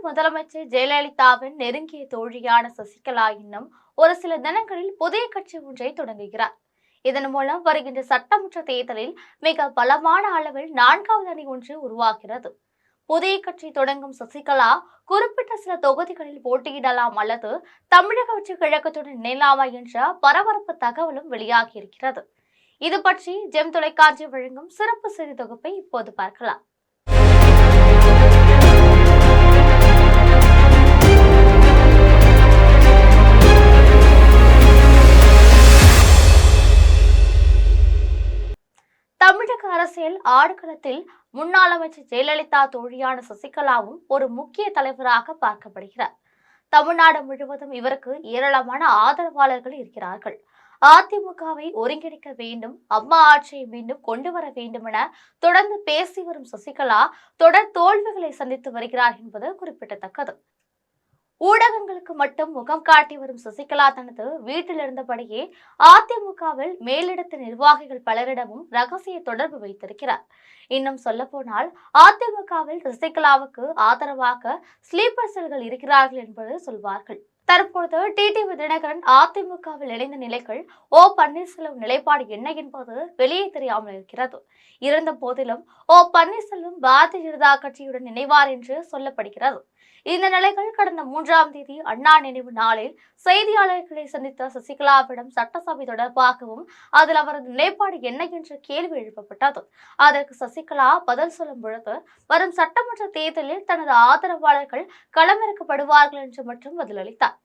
முதலமைச்சர் ஜெயலலிதாவின் நெருங்கிய தோழியான சசிகலா இன்னும் ஒரு சில தினங்களில் புதிய கட்சி ஒன்றை தொடங்குகிறார். இதன் மூலம் வருகின்ற சட்டமன்ற தேர்தலில் மிக பலமான அளவில் 4வது அணி ஒன்று உருவாகிறது. புதிய கட்சி தொடங்கும் சசிகலா குறிப்பிட்ட சில தொகுதிகளில் போட்டியிடலாம் அல்லது தமிழக வெற்றி கழகத்துடன் இணையலாமா என்ற பரபரப்பு தகவலும் வெளியாகியிருக்கிறது. இது பற்றி ஜெம் தொலைக்காட்சி வழங்கும் சிறப்பு செய்தி தொகுப்பை இப்போது பார்க்கலாம். தமிழக அரசியல் ஆடுகளத்தில் முன்னாள் அமைச்சர் ஜெயலலிதா தோழியான சசிகலாவும் ஒரு முக்கிய தலைவராக பார்க்கப்படுகிறார். தமிழ்நாடு முழுவதும் இவருக்கு ஏராளமான ஆதரவாளர்கள் இருக்கிறார்கள். அதிமுகவை ஒருங்கிணைக்க வேண்டும், அம்மா ஆட்சியை மீண்டும் கொண்டு வர வேண்டும் என தொடர்ந்து பேசி வரும் சசிகலா தொடர் தோல்விகளை சந்தித்து வருகிறார் என்பது குறிப்பிடத்தக்கது. ஊடகங்களுக்கு மட்டும் முகம் காட்டி வரும் சசிகலா தனது வீட்டில் இருந்தபடியே அதிமுகவில் மேலிடத்து நிர்வாகிகள் பலரிடமும் ரகசிய தொடர்பு வைத்திருக்கிறார். இன்னும் சொல்ல போனால் அதிமுகவில் சசிகலாவுக்கு ஆதரவாக ஸ்லீப்பர் செல்கள் இருக்கிறார்கள் என்பது சொல்வார்கள். தற்போது டிடிவி தினகரன் அதிமுகவில் இணைந்த நிலைகள் ஓ பன்னீர்செல்வம் நிலைப்பாடு என்ன என்பது வெளியே தெரியாமல் இருக்கிறது. இருந்த போதிலும் ஓ பன்னீர்செல்வம் பாரதிய ஜனதா கட்சியுடன் இணைவார் என்று சொல்லப்படுகிறது. இந்த நிலைகள் கடந்த 3ஆம் தேதி அண்ணா நினைவு நாளில் செய்தியாளர்களை சந்தித்த சசிகலாவிடம் சட்டசபை தொடர்பாகவும் அதில் அவரது நிலைப்பாடு என்ன என்ற கேள்வி எழுப்பப்பட்டது. அதற்கு சசிகலா பதில் சொல்லும் பொழுது வரும் சட்டமன்ற தேர்தலில் தனது ஆதரவாளர்கள் களமிறக்கப்படுவார்கள் என்று மட்டும் பதிலளித்தார்.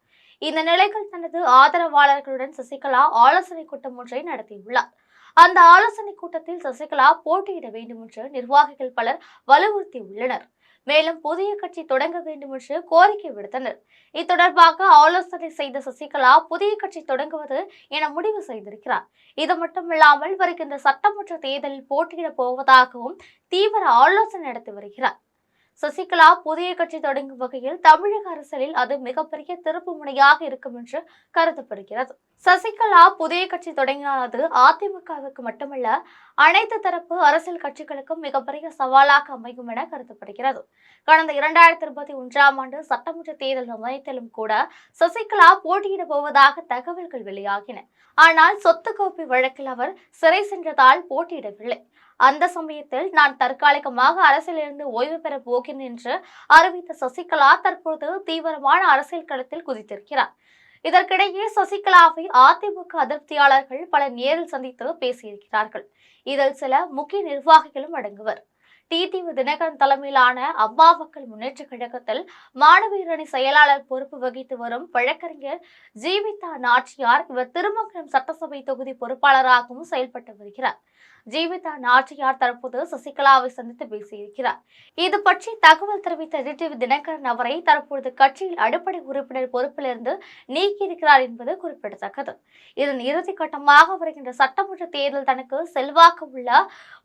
இந்த நிலைகள் தனது ஆதரவாளர்களுடன் சசிகலா ஆலோசனை கூட்டம் ஒன்றை நடத்தியுள்ளார். அந்த ஆலோசனை கூட்டத்தில் சசிகலா போட்டியிட வேண்டும் என்று நிர்வாகிகள் பலர் வலியுறுத்தியுள்ளனர். மேலும் புதிய கட்சி தொடங்க வேண்டும் என்று கோரிக்கை விடுத்தனர். இத்தொடர்பாக ஆலோசனை செய்த சசிகலா புதிய கட்சி தொடங்குவது என முடிவு செய்திருக்கிறார். இது மட்டுமில்லாமல் வருகின்ற சட்டமன்ற தேர்தலில் போட்டியிடப் போவதாகவும் தீவிர ஆலோசனை நடத்தி வருகிறார். சசிகலா புதிய கட்சி தொடங்கும் வகையில் தமிழக அரசியலில் அது மிகப்பெரிய திருப்பு முனையாக இருக்கும் என்று கருதப்படுகிறது. சசிகலா புதிய கட்சி தொடங்கினானது அதிமுகவுக்கு மட்டுமல்ல, அனைத்து தரப்பு அரசியல் கட்சிகளுக்கும் மிகப்பெரிய சவாலாக அமையும் என கருதப்படுகிறது. கடந்த 2021ஆம் ஆண்டு சட்டமன்ற தேர்தல் சமயத்திலும் கூட சசிகலா போட்டியிட போவதாக தகவல்கள் வெளியாகின. ஆனால் சொத்து கோப்பை வழக்கில் அவர் சிறை சென்றதால் போட்டியிடவில்லை. அந்த சமயத்தில் நான் தற்காலிகமாக அரசியலிருந்து ஓய்வு பெற போகிறேன் என்று அறிவித்த சசிகலா தற்போது தீவிரமான அரசியல் களத்தில் குதித்திருக்கிறார். இதற்கிடையே சசிகலாவை அதிமுக அதிருப்தியாளர்கள் பலர் நேரில் சந்தித்து பேசியிருக்கிறார்கள். இதில் சில முக்கிய நிர்வாகிகளும் அடங்குவர். டிடிவி தினகரன் தலைமையிலான அம்மா மக்கள் முன்னேற்ற கழகத்தில் மாணவியர் அணி செயலாளர் பொறுப்பு வகித்து வரும் வழக்கறிஞர் ஜீவிதா நாச்சியார் இவர் திருமங்கலம் சட்டசபை தொகுதி பொறுப்பாளராகவும் செயல்பட்டு வருகிறார். ஜீவிதா நாச்சியார் தற்போது சசிகலாவை சந்தித்து பேசியிருக்கிறார். இது பற்றி தகவல் தெரிவித்த டிடிவி தினகரன் அவரை தற்போது கட்சியில் அடிப்படை உறுப்பினர் பொறுப்பிலிருந்து நீக்கியிருக்கிறார் என்பது குறிப்பிடத்தக்கது. இதன் இறுதி கட்டமாக வருகின்ற சட்டமன்ற தேர்தல் தனக்கு செல்வாக்கு உள்ள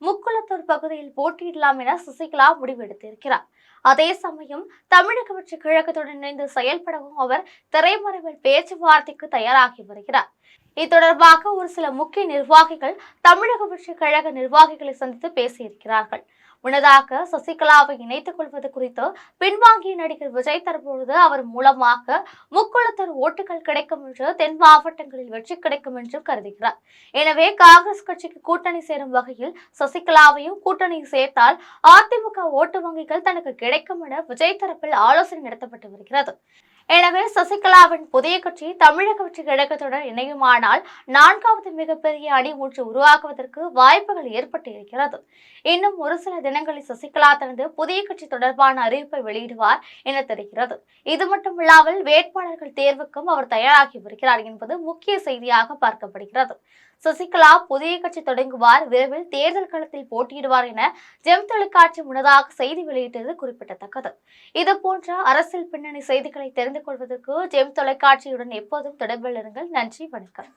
முக்குளத்தூர் பகுதியில் போட்டியிடலாம் என சசிகலா முடிவெடுத்திருக்கிறார். அதே சமயம் தமிழக வெற்றி கழகத்துடன் இணைந்து செயல்படவும் அவர் திரைமறைவில் பேச்சுவார்த்தைக்கு தயாராகி வருகிறார். இத்தொடர்பாக ஒரு சில முக்கிய நிர்வாகிகள் தமிழக வெற்றி கழக நிர்வாகிகளை சந்தித்து பேசியிருக்கிறார்கள். முன்னதாக சசிகலாவை இணைத்துக் கொள்வது குறித்து பின்வாங்கிய நடிகர் விஜய் தற்பொழுது அவர் மூலமாக முக்குளத்தூர் ஓட்டுகள் கிடைக்கும் என்று தென் மாவட்டங்களில் வெற்றி கிடைக்கும் என்றும் கருதுகிறார். எனவே காங்கிரஸ் கட்சிக்கு கூட்டணி சேரும் வகையில் சசிகலாவையும் கூட்டணி சேர்த்தால் அதிமுக ஓட்டு வங்கிகள் தனக்கு கிடைக்கும் என விஜய் தரப்பில் ஆலோசனை நடத்தப்பட்டு வருகிறது. எனவே சசிகலாவின் புதிய கட்சி தமிழக வெற்றி கழகத்துடன் இணையுமானால் 4வது மிகப்பெரிய அணி ஒன்று உருவாக்குவதற்கு வாய்ப்புகள் ஏற்பட்டு இருக்கிறது. இன்னும் ஒரு சில தினங்களில் சசிகலா தனது புதிய கட்சி தொடர்பான அறிவிப்பை வெளியிடுவார் என தெரிகிறது. இது மட்டுமில்லாமல் வேட்பாளர்கள் தேர்வுக்கும் அவர் தயாராகி வருகிறார் என்பது முக்கிய செய்தியாக பார்க்கப்படுகிறது. சசிகலா புதிய கட்சி தொடங்குவார், விரைவில் தேர்தல் களத்தில் போட்டியிடுவார் என ஜெம் தொலைக்காட்சி முன்னதாக செய்தி வெளியிட்டது குறிப்பிடத்தக்கது. இதுபோன்ற அரசியல் பின்னணி செய்திகளை தெரிந்து கொள்வதற்கு ஜெம் தொலைக்காட்சியுடன் எப்போதும் தொடர்பில் இருங்கள். நன்றி, வணக்கம்.